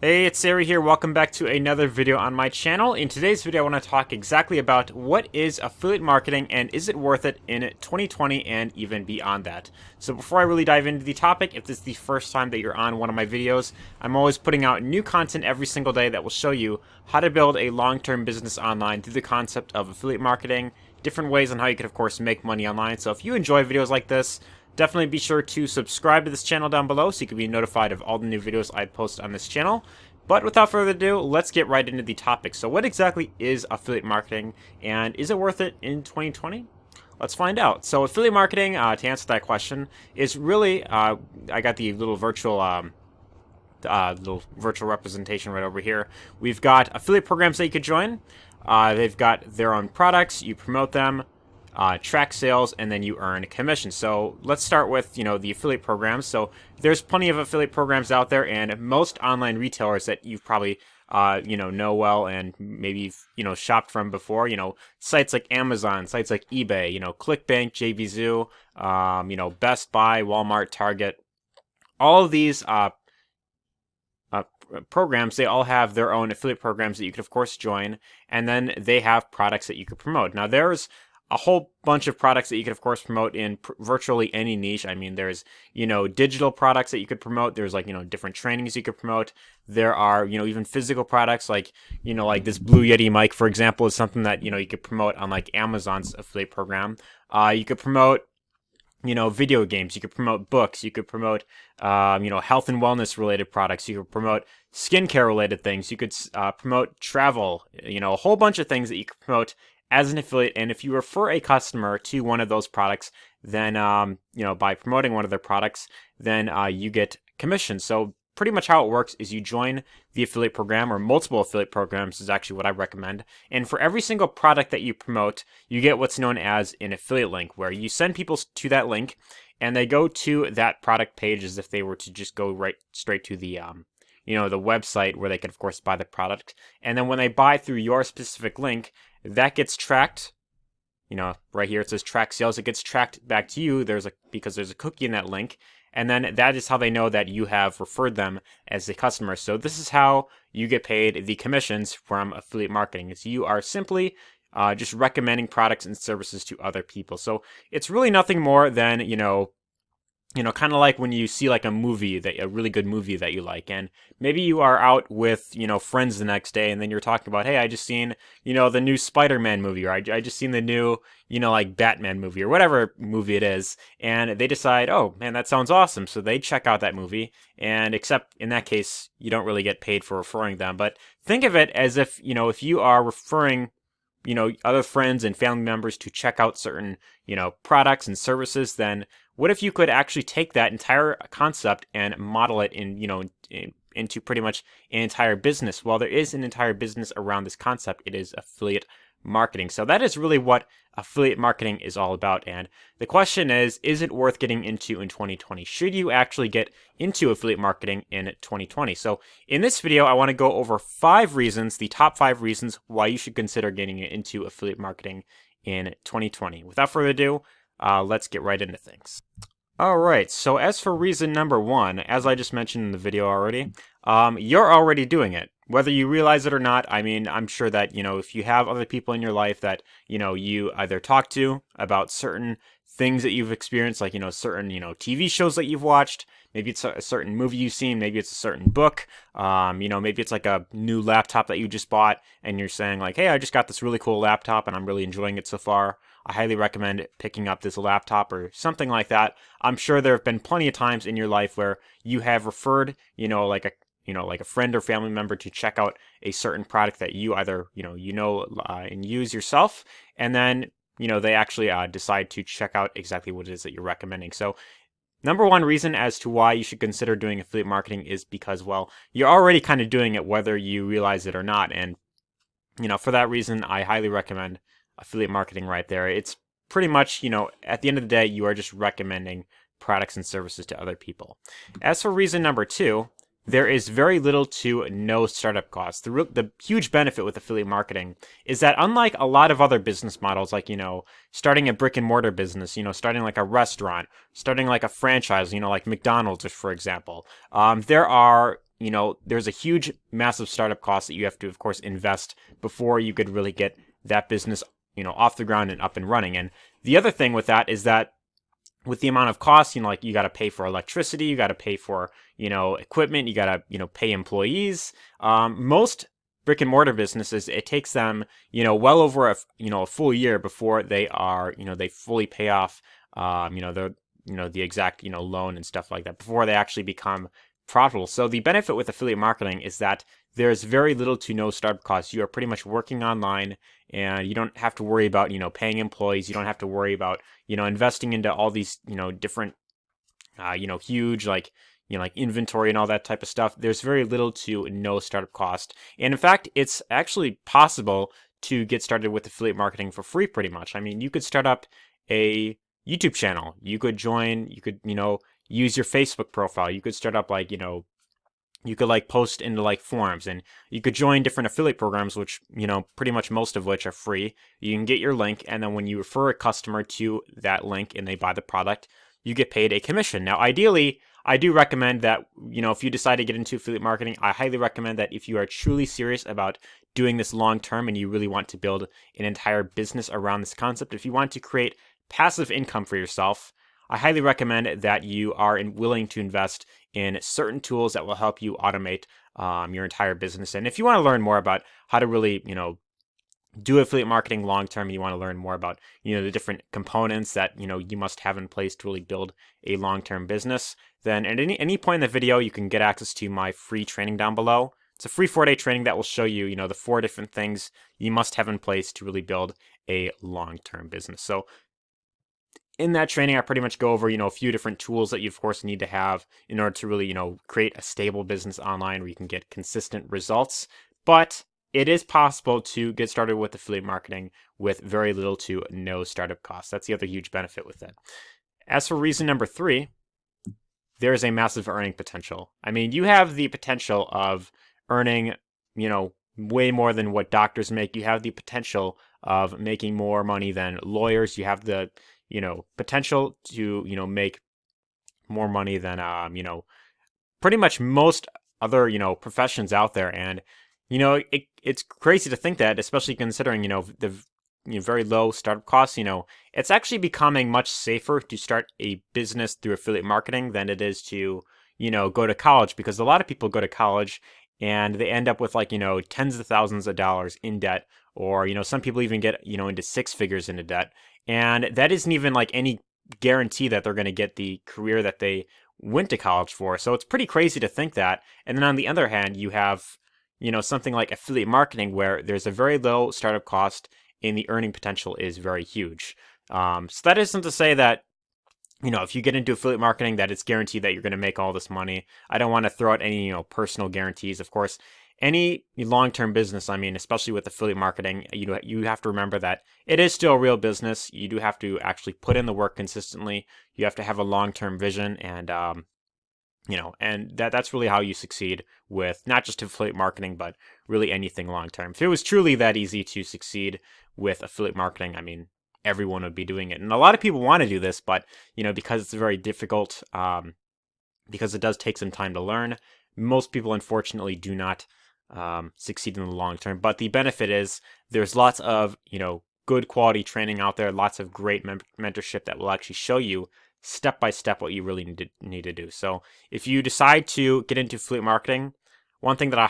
Hey, it's Arie here. Welcome back to another video on my channel. In today's video, I want to talk exactly about what is affiliate marketing and is it worth it in 2020 and even beyond that. So before I really dive into the topic, if this is the first time that you're on one of my videos, I'm always putting out new content every single day that will show you how to build a long-term business online through the concept of affiliate marketing, different ways on how you can, of course, make money online. So if you enjoy videos like this, definitely be sure to subscribe to this channel down below so you can be notified of all the new videos I post on this channel. But without further ado, let's get right into the topic. So what exactly is affiliate marketing, and is it worth it in 2020? Let's find out. So affiliate marketing, to answer that question, is really, I got the little virtual representation right over here. We've got affiliate programs that you could join. They've got their own products, you promote them, track sales, and then you earn commission. So let's start with, the affiliate programs. So there's plenty of affiliate programs out there, and most online retailers that you've probably, know well and maybe you've, shopped from before, sites like Amazon, sites like eBay, ClickBank, JVZoo, Best Buy, Walmart, Target, all of these, programs, they all have their own affiliate programs that you could, of course, join, and then they have products that you could promote. Now, there's a whole bunch of products that you could, of course, promote in virtually any niche. I mean, there's, digital products that you could promote. There's, different trainings you could promote. There are, even physical products like, like this Blue Yeti mic, for example, is something that, you could promote on, like, Amazon's affiliate program. You could promote, video games. You could promote books. You could promote, health and wellness related products. You could promote skincare related things. You could promote travel, a whole bunch of things that you could promote as an affiliate. And if you refer a customer to one of those products, then, by promoting one of their products, then you get commission. So pretty much how it works is you join the affiliate program, or multiple affiliate programs is actually what I recommend. And for every single product that you promote, you get what's known as an affiliate link, where you send people to that link and they go to that product page as if they were to just go right straight to the, the website where they can, of course, buy the product. And then when they buy through your specific link, that gets tracked. Right here it says track sales. It gets tracked back to you. Because there's a cookie in that link. And then that is how they know that you have referred them as a customer. So this is how you get paid the commissions from affiliate marketing. Is you are simply just recommending products and services to other people. So it's really nothing more than, kind of like when you see like a really good movie that you like, and maybe you are out with, friends the next day, and then you're talking about, hey, I just seen, the new Spider-Man movie, or I just seen the new, like Batman movie, or whatever movie it is, and they decide, oh man, that sounds awesome. So they check out that movie, and except in that case, you don't really get paid for referring them. But think of it as if, if you are referring other friends and family members to check out certain, products and services, then what if you could actually take that entire concept and model it into pretty much an entire business? Well, there is an entire business around this concept. It is affiliate marketing. So that is really what affiliate marketing is all about. And the question is it worth getting into in 2020? Should you actually get into affiliate marketing in 2020? So in this video, I want to go over the top 5 reasons why you should consider getting into affiliate marketing in 2020. Without further ado, let's get right into things. Alright, so as for reason number 1, as I just mentioned in the video already, you're already doing it. Whether you realize it or not, I mean, I'm sure that, if you have other people in your life that, you either talk to about certain things that you've experienced, like, certain, TV shows that you've watched, maybe it's a certain movie you've seen, maybe it's a certain book, maybe it's like a new laptop that you just bought, and you're saying like, hey, I just got this really cool laptop and I'm really enjoying it so far. I highly recommend picking up this laptop, or something like that. I'm sure there have been plenty of times in your life where you have referred, like a friend or family member to check out a certain product that you either, and use yourself, and then, they actually decide to check out exactly what it is that you're recommending. So number 1 reason as to why you should consider doing affiliate marketing is because, well, you're already kind of doing it whether you realize it or not. And, for that reason, I highly recommend affiliate marketing right there. It's pretty much, at the end of the day, you are just recommending products and services to other people. As for reason number 2, there is very little to no startup costs. The huge benefit with affiliate marketing is that, unlike a lot of other business models, like, starting a brick and mortar business, starting like a restaurant, starting like a franchise, like McDonald's, for example, there are there's a huge, massive startup cost that you have to, of course, invest before you could really get that business, off the ground and up and running. And the other thing with that is that with the amount of costs, like you got to pay for electricity, you got to pay for, equipment, you got to, pay employees. Most brick and mortar businesses, it takes them, well over a full year before they are, they fully pay off, the exact, loan and stuff like that before they actually become profitable. So the benefit with affiliate marketing is that there's very little to no startup costs. You are pretty much working online, and you don't have to worry about, paying employees. You don't have to worry about, investing into all these, different, huge, like inventory and all that type of stuff. There's very little to no startup cost. And in fact, it's actually possible to get started with affiliate marketing for free pretty much. I mean, you could start up a YouTube channel. You could join, use your Facebook profile. You could start up you could post into forums, and you could join different affiliate programs, which, pretty much most of which are free. You can get your link, and then when you refer a customer to that link and they buy the product, you get paid a commission. Now, ideally, I do recommend that, if you decide to get into affiliate marketing, I highly recommend that if you are truly serious about doing this long term and you really want to build an entire business around this concept, if you want to create passive income for yourself, I highly recommend that you are willing to invest in certain tools that will help you automate your entire business. And if you want to learn more about how to really, do affiliate marketing long term, and you want to learn more about, the different components that, you must have in place to really build a long term business, then at any point in the video, you can get access to my free training down below. It's a free 4-day training that will show you, the 4 different things you must have in place to really build a long term business. So in that training, I pretty much go over, a few different tools that you, of course, need to have in order to really, create a stable business online where you can get consistent results. But it is possible to get started with affiliate marketing with very little to no startup costs. That's the other huge benefit with it. As for reason number 3, there is a massive earning potential. I mean, you have the potential of earning, way more than what doctors make. You have the potential of making more money than lawyers. You have the potential to, make more money than, pretty much most other, professions out there. And, it's crazy to think that, especially considering, the very low startup costs, it's actually becoming much safer to start a business through affiliate marketing than it is to, go to college, because a lot of people go to college and they end up with tens of thousands of dollars in debt, or, some people even get, into 6 figures into debt. And that isn't even any guarantee that they're going to get the career that they went to college for. So it's pretty crazy to think that. And then on the other hand, you have, something like affiliate marketing where there's a very low startup cost and the earning potential is very huge. So that isn't to say that, if you get into affiliate marketing, that it's guaranteed that you're going to make all this money. I don't want to throw out any, personal guarantees. Of course, any long-term business, I mean, especially with affiliate marketing, you have to remember that it is still a real business. You do have to actually put in the work consistently. You have to have a long-term vision, and and that's really how you succeed with not just affiliate marketing, but really anything long-term. If it was truly that easy to succeed with affiliate marketing, I mean, everyone would be doing it. And a lot of people want to do this, but, because it's very difficult, because it does take some time to learn, most people, unfortunately, do not succeed in the long term. But the benefit is there's lots of, good quality training out there, lots of great mentorship that will actually show you step by step what you really need to do. So if you decide to get into affiliate marketing, one thing that I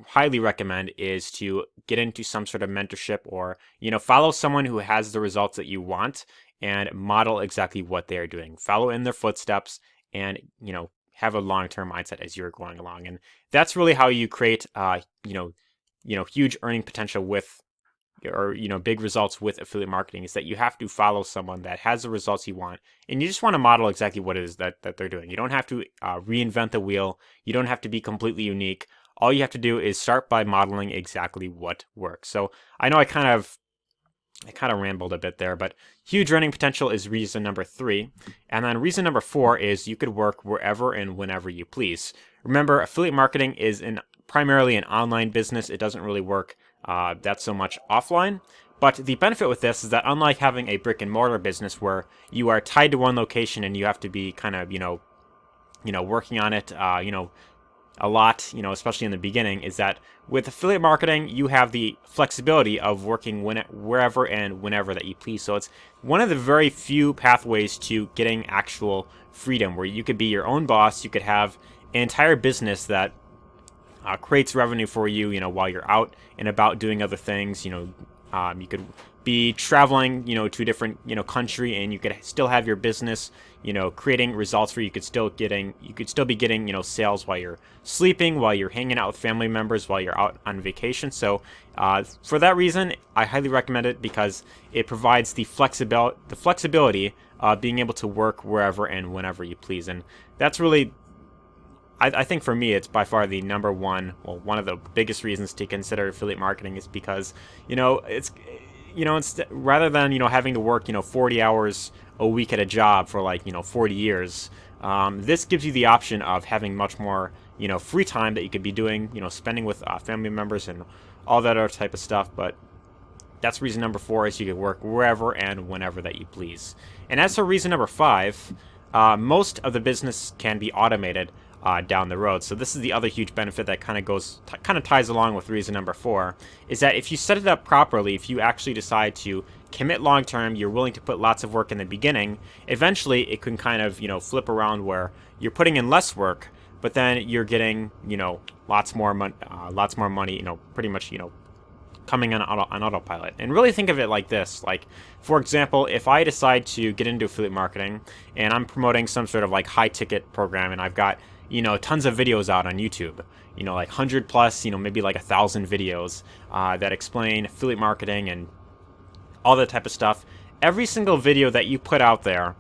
highly recommend is to get into some sort of mentorship, or, follow someone who has the results that you want and model exactly what they are doing. Follow in their footsteps and, have a long-term mindset as you're going along. And that's really how you create, huge earning potential with, or, big results with affiliate marketing, is that you have to follow someone that has the results you want. And you just want to model exactly what it is that they're doing. You don't have to reinvent the wheel. You don't have to be completely unique. All you have to do is start by modeling exactly what works. So I know I kind of rambled a bit there, but huge earning potential is reason number 3. And then reason number 4 is you could work wherever and whenever you please. Remember, affiliate marketing is primarily an online business. It doesn't really work that so much offline. But the benefit with this is that, unlike having a brick and mortar business where you are tied to one location and you have to be kind of, working on it, a lot, especially in the beginning, is that with affiliate marketing, you have the flexibility of working wherever and whenever that you please. So it's one of the very few pathways to getting actual freedom, where you could be your own boss. You could have an entire business that creates revenue for you, while you're out and about doing other things. You could be traveling, to a different, country, and you could still have your business, creating results for you. You could still be getting, sales while you're sleeping, while you're hanging out with family members, while you're out on vacation. So, for that reason, I highly recommend it, because it provides the flexibility of being able to work wherever and whenever you please. And that's really, I think for me, it's by far the number one, one of the biggest reasons to consider affiliate marketing, is because, it's rather than, having to work, 40 hours a week at a job for 40 years, this gives you the option of having much more, free time that you could be doing, spending with family members and all that other type of stuff. But that's reason number 4, is you can work wherever and whenever that you please. And as for reason number 5, most of the business can be automated down the road. So this is the other huge benefit that kind of ties along with reason number 4, is that if you set it up properly, if you actually decide to commit long term, you're willing to put lots of work in the beginning, eventually it can kind of, flip around where you're putting in less work, but then you're getting, lots more money, pretty much, coming on autopilot. And really think of it like this. Like, for example, if I decide to get into affiliate marketing and I'm promoting some sort of high ticket program, and I've got, tons of videos out on YouTube, 100 plus, maybe 1,000 videos that explain affiliate marketing and all that type of stuff. Every single video that you put out there,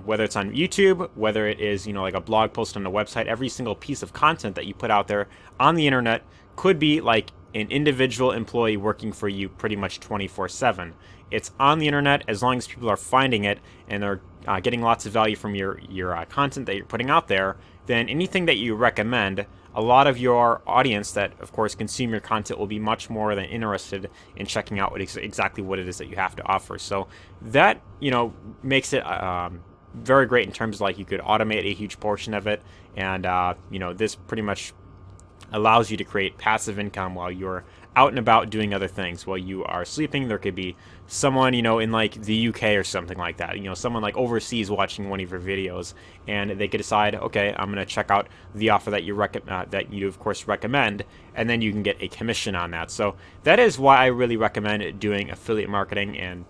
whether it's on YouTube, whether it is, a blog post on a website, every single piece of content that you put out there on the internet could be like an individual employee working for you pretty much 24/7. It's on the internet. As long as people are finding it and they're getting lots of value from your content that you're putting out there, then anything that you recommend, a lot of your audience that, of course, consume your content will be much more than interested in checking out exactly what it is that you have to offer. So that, makes it very great in terms of you could automate a huge portion of it. And, this pretty much allows you to create passive income while you're out and about doing other things. While you are sleeping, there could be someone, in the UK or something like that, someone overseas watching one of your videos, and they could decide, okay, I'm going to check out the offer that you of course recommend, and then you can get a commission on that. So that is why I really recommend doing affiliate marketing, and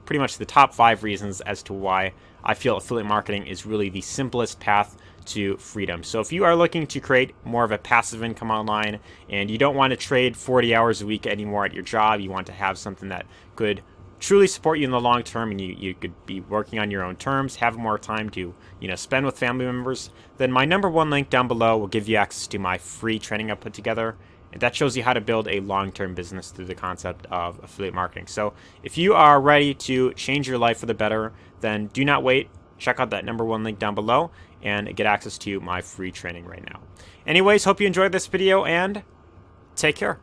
pretty much the top 5 reasons as to why I feel affiliate marketing is really the simplest path to freedom. So if you are looking to create more of a passive income online, and you don't want to trade 40 hours a week anymore at your job, you want to have something that could truly support you in the long term, and you could be working on your own terms, have more time to spend with family members, then my number 1 link down below will give you access to my free training I put together. And that shows you how to build a long-term business through the concept of affiliate marketing. So if you are ready to change your life for the better, then do not wait. Check out that number 1 link down below and get access to my free training right now. Anyways, hope you enjoyed this video, and take care.